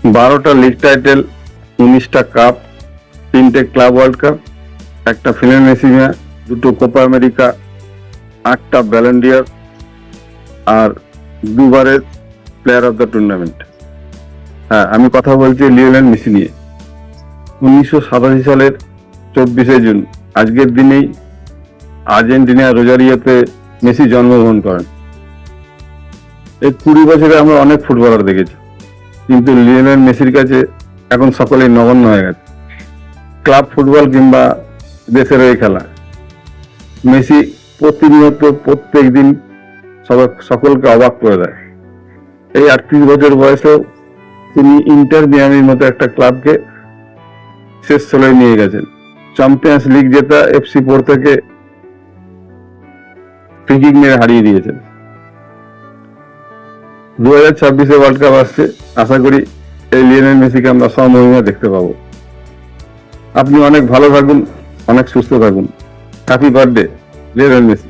12টা league title, 19টা cup, 3টে club world cup, একটা ফিনান্সিয়া, 2টো কোপা আমেরিকা, 8টা ব্যালেন্ডিয়ার আর 2বারের প্লেয়ার অফ দ্য টুর্নামেন্ট। হ্যাঁ, আমি কথা বলছি লিওনেল মেসি নিয়ে। 1987 সালের 24শে জুন আজকের দিনেই আর্জেন্টিনা রোজারিওতে মেসি জন্মগ্রহণ করেন। এই 20 বছরে আমরা অনেক ফুটবলার দেখেছি, কিন্তু লিওনেল মেসির কাছে এখন সকলেই নগণ্য হয়ে গেছে। ক্লাব ফুটবল কিংবা দেশের হয়ে খেলা, মেসি প্রতিনিয়ত প্রত্যেক দিন সকলকে অবাক করে দেয়। এই 38 বছর বয়সেও তিনি ইন্টার মিয়ামির মতো একটা ক্লাবকে শেষ ষোলোয় নিয়ে গেছেন। চ্যাম্পিয়ন্স লিগ জেতা এফসি পোর্তোকে ফ্রি-কিক মেরে হারিয়ে দিয়েছেন। 2026 ওয়ার্ল্ড কাপ আসছে, আশা করি এই লিওনেল মেসিকে আমরা সমমহিমা দেখতে পাবো। আপনি অনেক ভালো থাকুন, অনেক সুস্থ থাকুন। Happy birthday Lionel Messi.